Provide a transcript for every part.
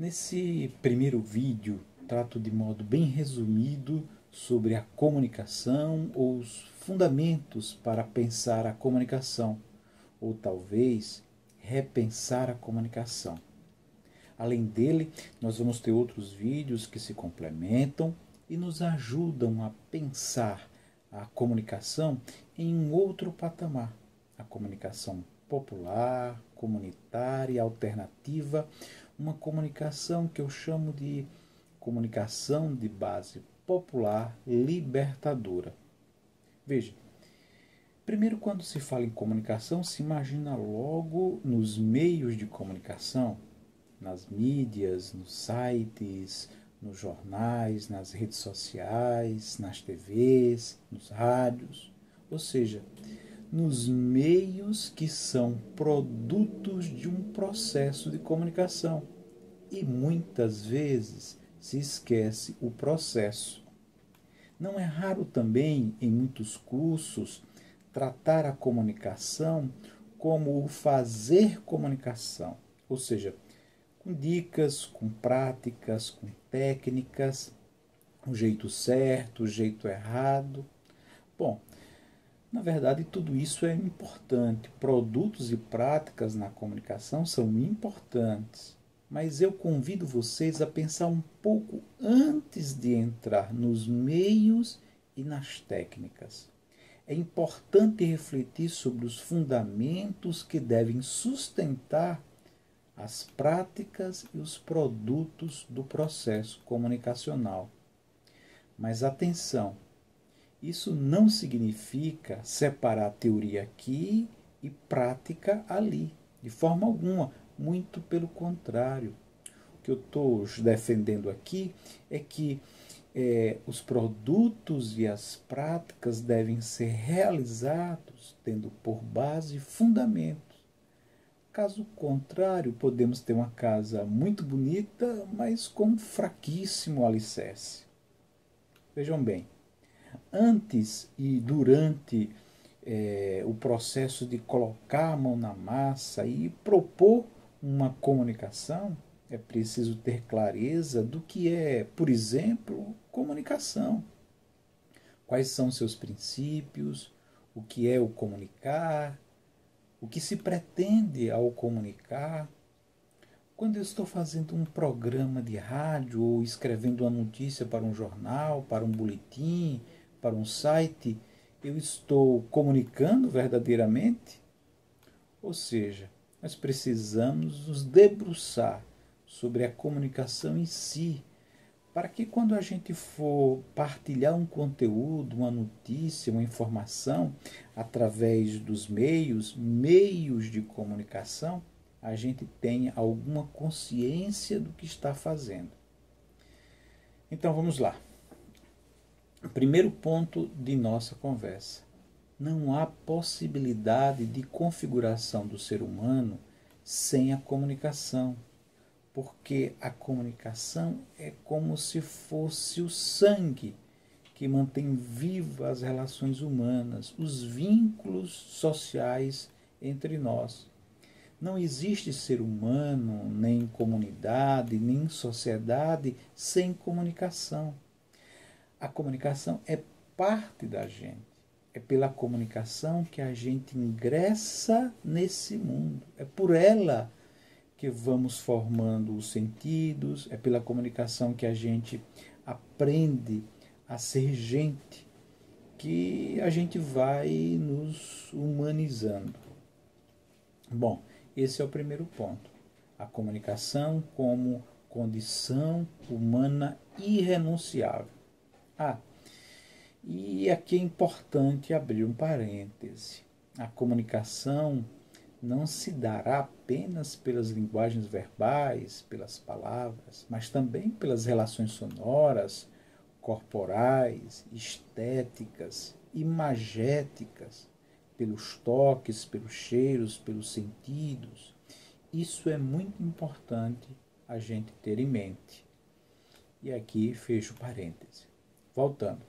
Nesse primeiro vídeo, trato de modo bem resumido sobre a comunicação ou os fundamentos para pensar a comunicação, ou talvez repensar a comunicação. Além dele, nós vamos ter outros vídeos que se complementam e nos ajudam a pensar a comunicação em um outro patamar. A comunicação popular, comunitária, alternativa, uma comunicação que eu chamo de comunicação de base popular libertadora. Veja, primeiro, quando se fala em comunicação, se imagina logo nos meios de comunicação, nas mídias, nos sites, nos jornais, nas redes sociais, nas TVs, nos rádios, ou seja, nos meios que são produtos de um processo de comunicação. E muitas vezes se esquece o processo. Não é raro também, em muitos cursos, tratar a comunicação como o fazer comunicação, ou seja, com dicas, com práticas, com técnicas, o jeito certo, o jeito errado. Bom, na verdade, tudo isso é importante. Produtos e práticas na comunicação são importantes. Mas eu convido vocês a pensar um pouco antes de entrar nos meios e nas técnicas. É importante refletir sobre os fundamentos que devem sustentar as práticas e os produtos do processo comunicacional. Mas atenção! Isso não significa separar teoria aqui e prática ali, de forma alguma, muito pelo contrário. O que eu estou defendendo aqui é que os produtos e as práticas devem ser realizados tendo por base fundamentos. Caso contrário, podemos ter uma casa muito bonita, mas com um fraquíssimo alicerce. Vejam bem, antes e durante o processo de colocar a mão na massa e propor uma comunicação, é preciso ter clareza do que é, por exemplo, comunicação. Quais são seus princípios, o que é o comunicar, o que se pretende ao comunicar. Quando eu estou fazendo um programa de rádio ou escrevendo uma notícia para um jornal, para um boletim, para um site, eu estou comunicando verdadeiramente? Ou seja, nós precisamos nos debruçar sobre a comunicação em si, para que quando a gente for partilhar um conteúdo, uma notícia, uma informação, através dos meios de comunicação, a gente tenha alguma consciência do que está fazendo. Então vamos lá. Primeiro ponto de nossa conversa. Não há possibilidade de configuração do ser humano sem a comunicação, porque a comunicação é como se fosse o sangue que mantém vivas as relações humanas, os vínculos sociais entre nós. Não existe ser humano, nem comunidade, nem sociedade sem comunicação. A comunicação é parte da gente. É pela comunicação que a gente ingressa nesse mundo. É por ela que vamos formando os sentidos, é pela comunicação que a gente aprende a ser gente, que a gente vai nos humanizando. Bom, esse é o primeiro ponto. A comunicação como condição humana irrenunciável. E aqui é importante abrir um parêntese. A comunicação não se dará apenas pelas linguagens verbais, pelas palavras, mas também pelas relações sonoras, corporais, estéticas, imagéticas, pelos toques, pelos cheiros, pelos sentidos. Isso é muito importante a gente ter em mente. E aqui fecho parêntese. Voltando.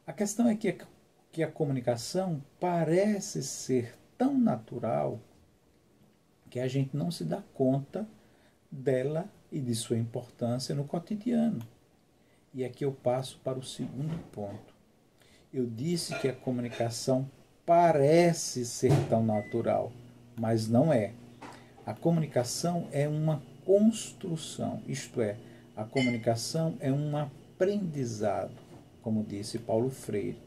A questão é que a comunicação parece ser tão natural que a gente não se dá conta dela e de sua importância no cotidiano. E aqui eu passo para o segundo ponto. Eu disse que a comunicação parece ser tão natural, mas não é. A comunicação é uma construção, isto é, a comunicação é um aprendizado, como disse Paulo Freire.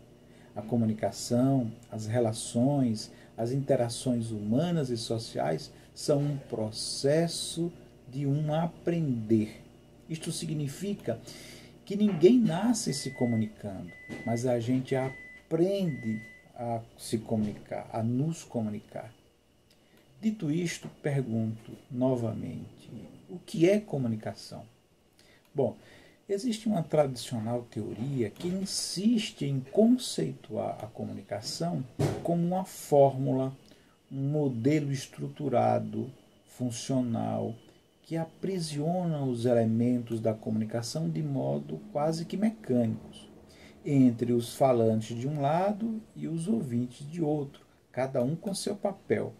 A comunicação, as relações, as interações humanas e sociais são um processo de um aprender. Isto significa que ninguém nasce se comunicando, mas a gente aprende a se comunicar, a nos comunicar. Dito isto, pergunto novamente, o que é comunicação? Bom, existe uma tradicional teoria que insiste em conceituar a comunicação como uma fórmula, um modelo estruturado, funcional, que aprisiona os elementos da comunicação de modo quase que mecânicos, entre os falantes de um lado e os ouvintes de outro, cada um com seu papel.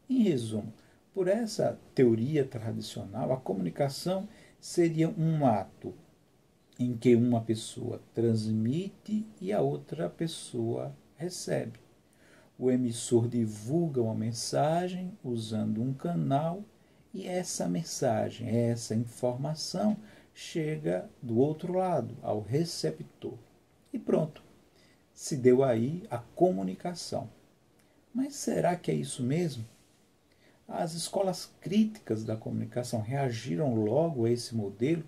Em resumo, por essa teoria tradicional, a comunicação seria um ato em que uma pessoa transmite e a outra pessoa recebe. O emissor divulga uma mensagem usando um canal e essa mensagem, essa informação chega do outro lado, ao receptor. E pronto, se deu aí a comunicação. Mas será que é isso mesmo? As escolas críticas da comunicação reagiram logo a esse modelo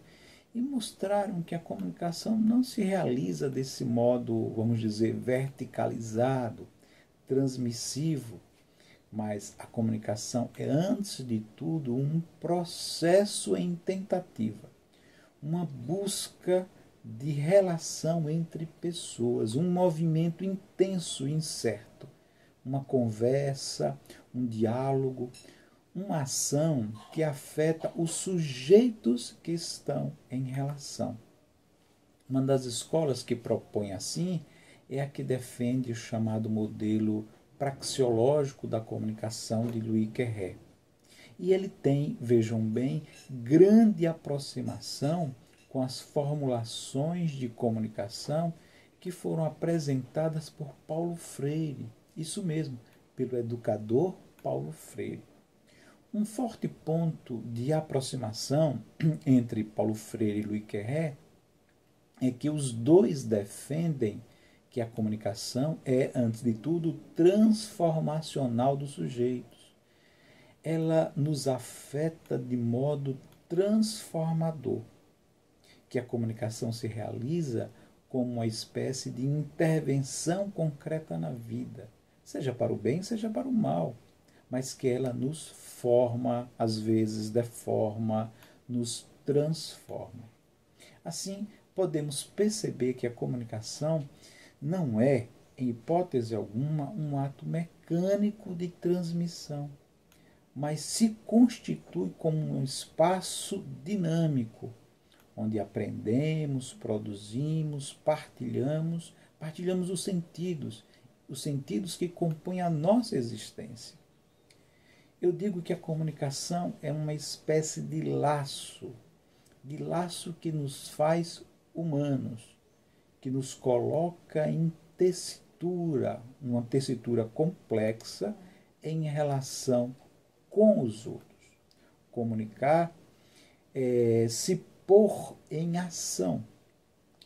e mostraram que a comunicação não se realiza desse modo, vamos dizer, verticalizado, transmissivo, mas a comunicação é, antes de tudo, um processo em tentativa, uma busca de relação entre pessoas, um movimento intenso e incerto, uma conversa, um diálogo, uma ação que afeta os sujeitos que estão em relação. Uma das escolas que propõe assim é a que defende o chamado modelo praxeológico da comunicação de Louis Querré. E ele tem, vejam bem, grande aproximação com as formulações de comunicação que foram apresentadas por Paulo Freire. Isso mesmo, pelo educador Paulo Freire. Um forte ponto de aproximação entre Paulo Freire e Louis Querré é que os dois defendem que a comunicação é, antes de tudo, transformacional dos sujeitos. Ela nos afeta de modo transformador, que a comunicação se realiza como uma espécie de intervenção concreta na vida, seja para o bem, seja para o mal, mas que ela nos forma, às vezes deforma, nos transforma. Assim, podemos perceber que a comunicação não é, em hipótese alguma, um ato mecânico de transmissão, mas se constitui como um espaço dinâmico, onde aprendemos, produzimos, partilhamos os sentidos que compõem a nossa existência. Eu digo que a comunicação é uma espécie de laço que nos faz humanos, que nos coloca em tessitura, uma tessitura complexa em relação com os outros. Comunicar é se pôr em ação,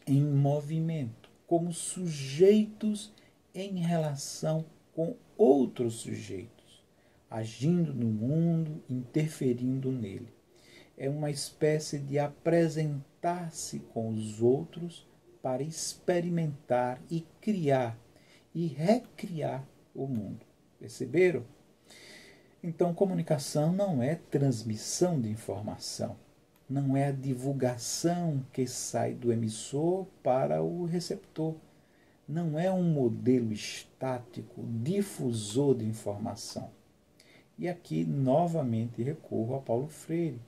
em movimento, como sujeitos em relação com outros sujeitos, agindo no mundo, interferindo nele. É uma espécie de apresentar-se com os outros para experimentar e criar e recriar o mundo. Perceberam? Então, comunicação não é transmissão de informação, não é a divulgação que sai do emissor para o receptor, não é um modelo estático, difusor de informação. E aqui, novamente, recorro a Paulo Freire,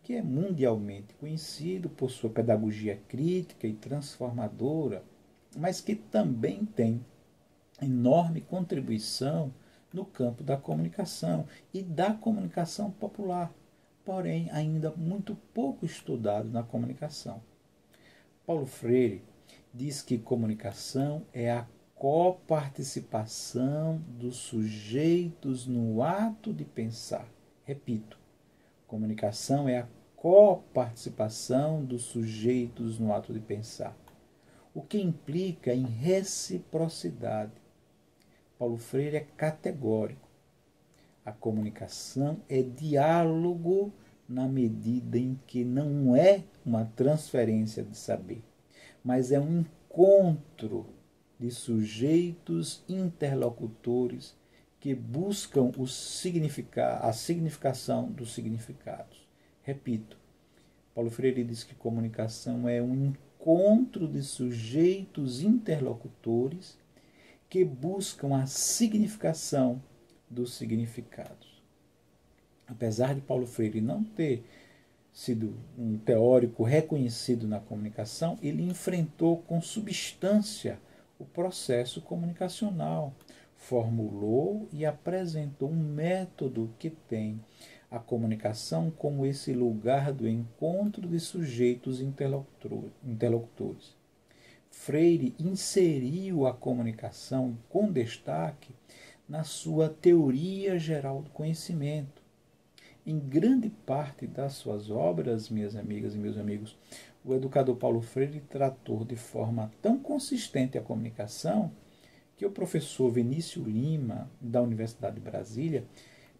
que é mundialmente conhecido por sua pedagogia crítica e transformadora, mas que também tem enorme contribuição no campo da comunicação e da comunicação popular, porém ainda muito pouco estudado na comunicação. Paulo Freire diz que comunicação é a coparticipação dos sujeitos no ato de pensar. Repito, comunicação é a coparticipação dos sujeitos no ato de pensar, o que implica em reciprocidade. Paulo Freire é categórico. A comunicação é diálogo na medida em que não é uma transferência de saber, mas é um encontro de sujeitos interlocutores que buscam a significação dos significados. Repito, Paulo Freire diz que comunicação é um encontro de sujeitos interlocutores que buscam a significação dos significados. Apesar de Paulo Freire não ter sido um teórico reconhecido na comunicação, ele enfrentou com substância o processo comunicacional, formulou e apresentou um método que tem a comunicação como esse lugar do encontro de sujeitos interlocutores. Freire inseriu a comunicação com destaque na sua teoria geral do conhecimento. Em grande parte das suas obras, minhas amigas e meus amigos, o educador Paulo Freire tratou de forma tão consistente a comunicação que o professor Vinícius Lima, da Universidade de Brasília,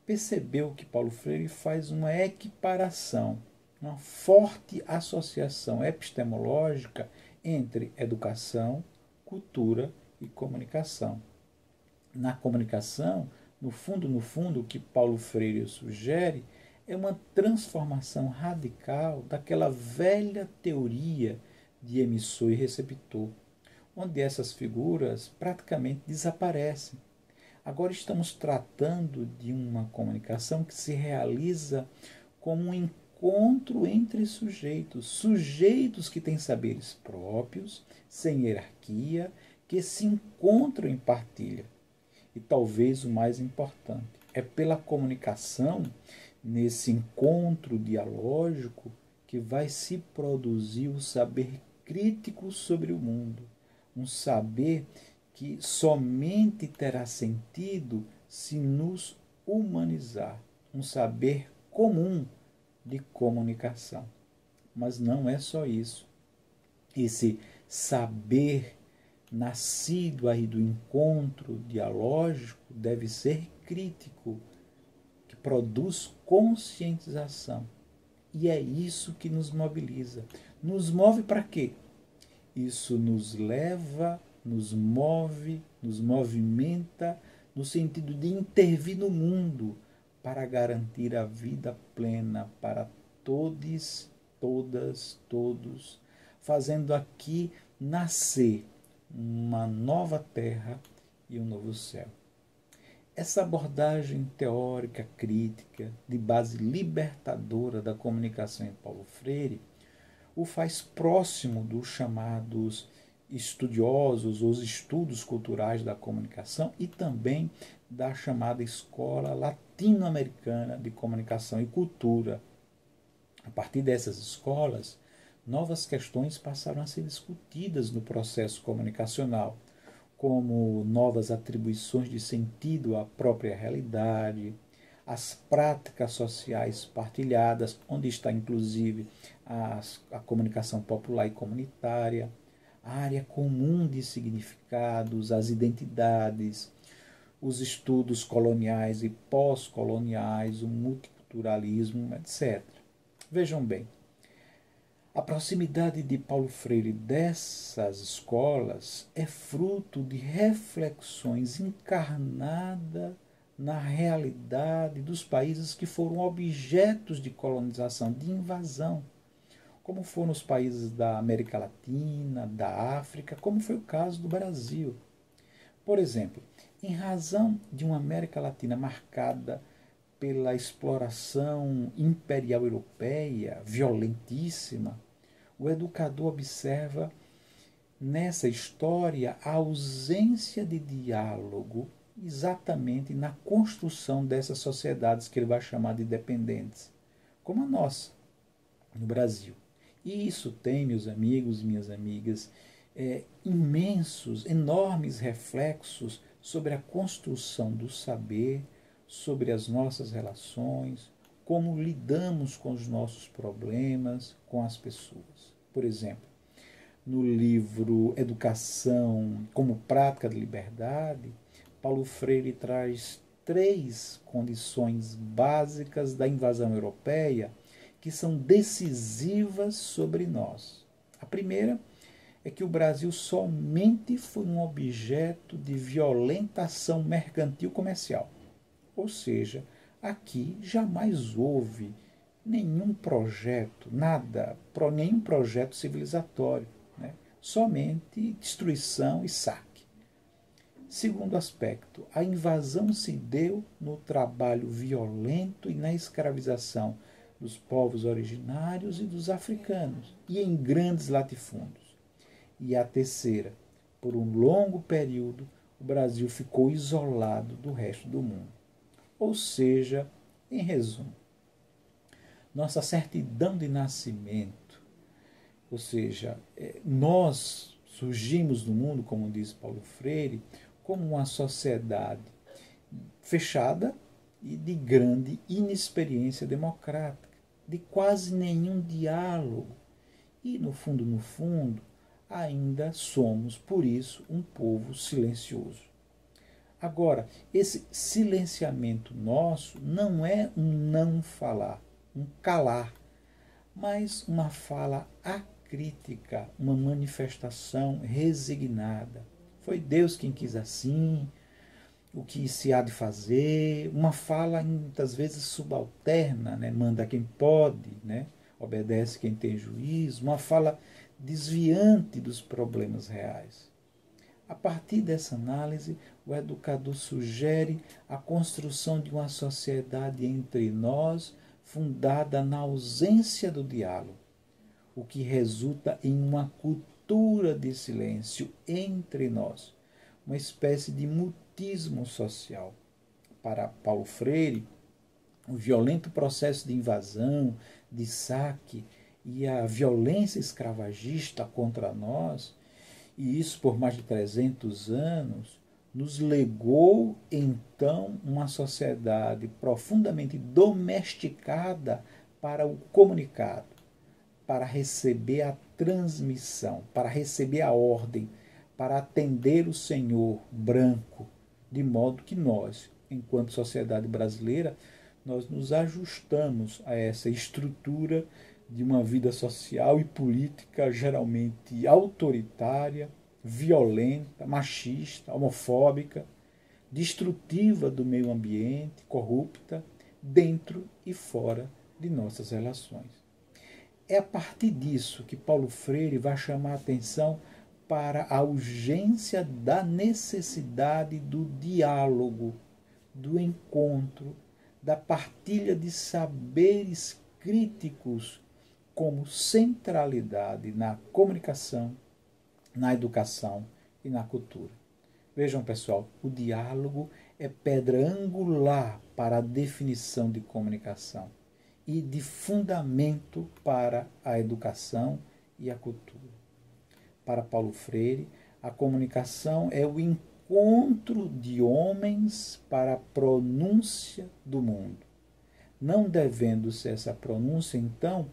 percebeu que Paulo Freire faz uma equiparação, uma forte associação epistemológica entre educação, cultura e comunicação. Na comunicação, no fundo, o que Paulo Freire sugere é uma transformação radical daquela velha teoria de emissor e receptor, onde essas figuras praticamente desaparecem. Agora estamos tratando de uma comunicação que se realiza como um encontro entre sujeitos que têm saberes próprios, sem hierarquia, que se encontram em partilha. E talvez o mais importante, é pela comunicação, nesse encontro dialógico, que vai se produzir o saber crítico sobre o mundo. Um saber que somente terá sentido se nos humanizar. Um saber comum de comunicação. Mas não é só isso. Esse saber nascido aí do encontro dialógico deve ser crítico, que produz conscientização. E é isso que nos mobiliza. Nos move para quê? Isso nos leva, nos move, nos movimenta no sentido de intervir no mundo para garantir a vida plena para todos, todas, todos, fazendo aqui nascer uma nova terra e um novo céu. Essa abordagem teórica crítica de base libertadora da comunicação em Paulo Freire o faz próximo dos chamados estudiosos, os estudos culturais da comunicação e também da chamada Escola Latino-Americana de Comunicação e Cultura. A partir dessas escolas, novas questões passaram a ser discutidas no processo comunicacional, como novas atribuições de sentido à própria realidade, as práticas sociais partilhadas, onde está inclusive a comunicação popular e comunitária, a área comum de significados, as identidades, os estudos coloniais e pós-coloniais, o multiculturalismo, etc. Vejam bem, a proximidade de Paulo Freire dessas escolas é fruto de reflexões encarnadas na realidade dos países que foram objetos de colonização, de invasão, como foram os países da América Latina, da África, como foi o caso do Brasil. Por exemplo, em razão de uma América Latina marcada pela exploração imperial europeia, violentíssima, o educador observa nessa história a ausência de diálogo exatamente na construção dessas sociedades que ele vai chamar de dependentes. como a nossa, no Brasil. E isso tem, meus amigos e minhas amigas, imensos, enormes reflexos sobre a construção do saber, sobre as nossas relações, como lidamos com os nossos problemas, com as pessoas. Por exemplo, no livro Educação como Prática de Liberdade, Paulo Freire traz 3 condições básicas da invasão europeia que são decisivas sobre nós. A primeira é que o Brasil somente foi um objeto de violenta ação mercantil comercial. Ou seja, aqui jamais houve nenhum projeto, nenhum projeto civilizatório, né? Somente destruição e saque. Segundo aspecto, a invasão se deu no trabalho violento e na escravização dos povos originários e dos africanos, e em grandes latifúndios. E a terceira, por um longo período, o Brasil ficou isolado do resto do mundo. Ou seja, em resumo, nossa certidão de nascimento, ou seja, nós surgimos no mundo, como diz Paulo Freire, como uma sociedade fechada e de grande inexperiência democrática, de quase nenhum diálogo. E, no fundo, ainda somos, por isso, um povo silencioso. Agora, esse silenciamento nosso não é um não falar, um calar, mas uma fala acrítica, uma manifestação resignada. Foi Deus quem quis assim, o que se há de fazer, uma fala muitas vezes subalterna, né? Manda quem pode, né? Obedece quem tem juízo, uma fala desviante dos problemas reais. A partir dessa análise, o educador sugere a construção de uma sociedade entre nós fundada na ausência do diálogo, o que resulta em uma cultura de silêncio entre nós, uma espécie de mutismo social. Para Paulo Freire, o violento processo de invasão, de saque e a violência escravagista contra nós, e isso por mais de 300 anos, nos legou então uma sociedade profundamente domesticada para o comunicado, para receber a transmissão, para receber a ordem, para atender o Senhor branco, de modo que nós, enquanto sociedade brasileira, nós nos ajustamos a essa estrutura de uma vida social e política geralmente autoritária, violenta, machista, homofóbica, destrutiva do meio ambiente, corrupta, dentro e fora de nossas relações. É a partir disso que Paulo Freire vai chamar a atenção para a urgência da necessidade do diálogo, do encontro, da partilha de saberes críticos como centralidade na comunicação, na educação e na cultura. Vejam, pessoal, o diálogo é pedra angular para a definição de comunicação e de fundamento para a educação e a cultura. Para Paulo Freire, a comunicação é o encontro de homens para a pronúncia do mundo. Não devendo ser essa pronúncia, então,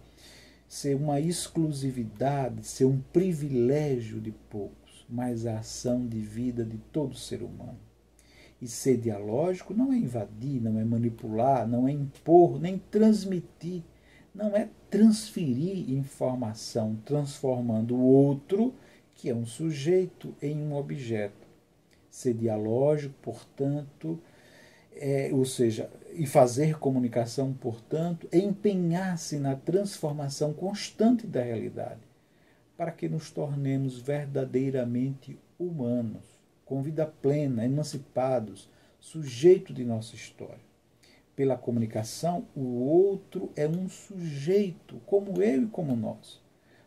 ser uma exclusividade, ser um privilégio de poucos, mas a ação de vida de todo ser humano. E ser dialógico não é invadir, não é manipular, não é impor, nem transmitir, não é transferir informação, transformando o outro, que é um sujeito, em um objeto. Ser dialógico, portanto, ou seja, e fazer comunicação, portanto, é empenhar-se na transformação constante da realidade, para que nos tornemos verdadeiramente humanos, com vida plena, emancipados, sujeitos de nossa história. Pela comunicação, o outro é um sujeito, como eu e como nós,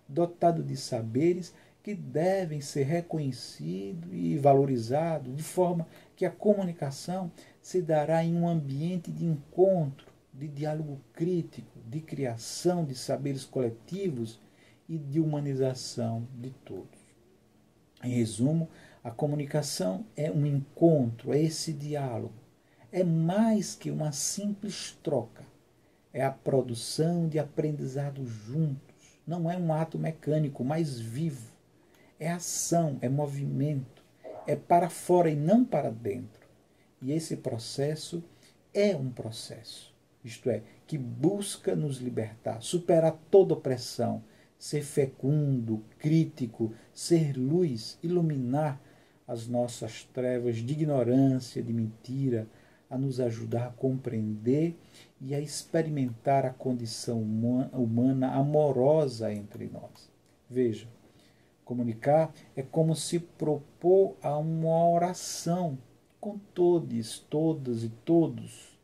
dotado de saberes que devem ser reconhecidos e valorizados, de forma que a comunicação se dará em um ambiente de encontro, de diálogo crítico, de criação de saberes coletivos e de humanização de todos. Em resumo, a comunicação é um encontro, é esse diálogo. É mais que uma simples troca. É a produção de aprendizado juntos. Não é um ato mecânico, mas vivo. É ação, é movimento. É para fora e não para dentro. E esse processo é um processo. Isto é, que busca nos libertar, superar toda opressão, ser fecundo, crítico, ser luz, iluminar as nossas trevas de ignorância, de mentira, a nos ajudar a compreender e a experimentar a condição humana amorosa entre nós. Veja, comunicar é como se propor a uma oração com todos, todas e todos.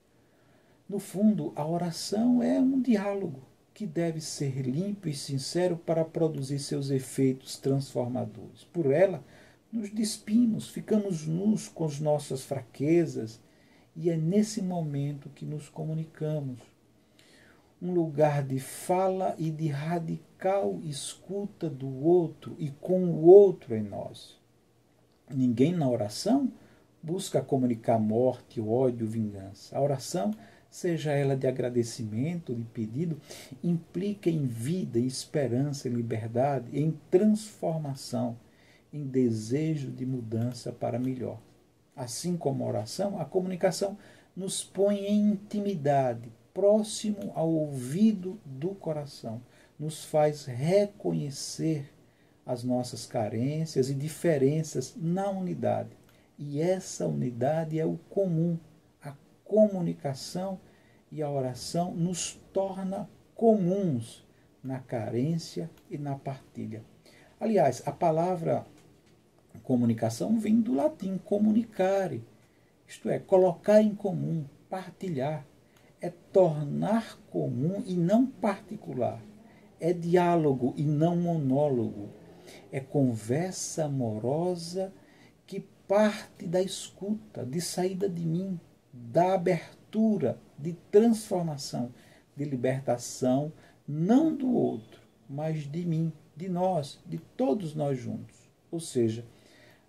No fundo, a oração é um diálogo que deve ser limpo e sincero para produzir seus efeitos transformadores. Por ela, nos despimos, ficamos nus com as nossas fraquezas e é nesse momento que nos comunicamos. Um lugar de fala e de radical escuta do outro e com o outro em nós. Ninguém na oração busca comunicar morte, ódio, vingança. A oração, seja ela de agradecimento, de pedido, implica em vida, em esperança, em liberdade, em transformação, em desejo de mudança para melhor. Assim como a oração, a comunicação nos põe em intimidade, próximo ao ouvido do coração, nos faz reconhecer as nossas carências e diferenças na unidade. E essa unidade é o comum. A comunicação e a oração nos torna comuns na carência e na partilha. Aliás, a palavra comunicação vem do latim comunicare, isto é, colocar em comum, partilhar. É tornar comum e não particular. É diálogo e não monólogo. É conversa amorosa que parte da escuta, de saída de mim, da abertura, de transformação, de libertação, não do outro, mas de mim, de nós, de todos nós juntos. Ou seja,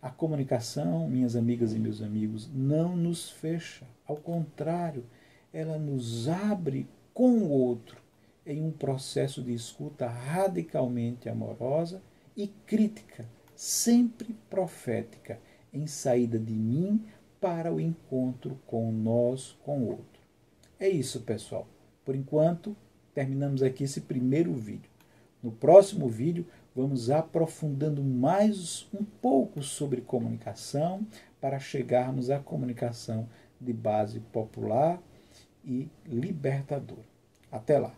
a comunicação, minhas amigas e meus amigos, não nos fecha. Ao contrário, ela nos abre com o outro em um processo de escuta radicalmente amorosa e crítica, sempre profética, em saída de mim para o encontro com nós, com o outro. É isso, pessoal. Por enquanto, terminamos aqui esse primeiro vídeo. No próximo vídeo, vamos aprofundando mais um pouco sobre comunicação para chegarmos à comunicação de base popular e libertadora. Até lá!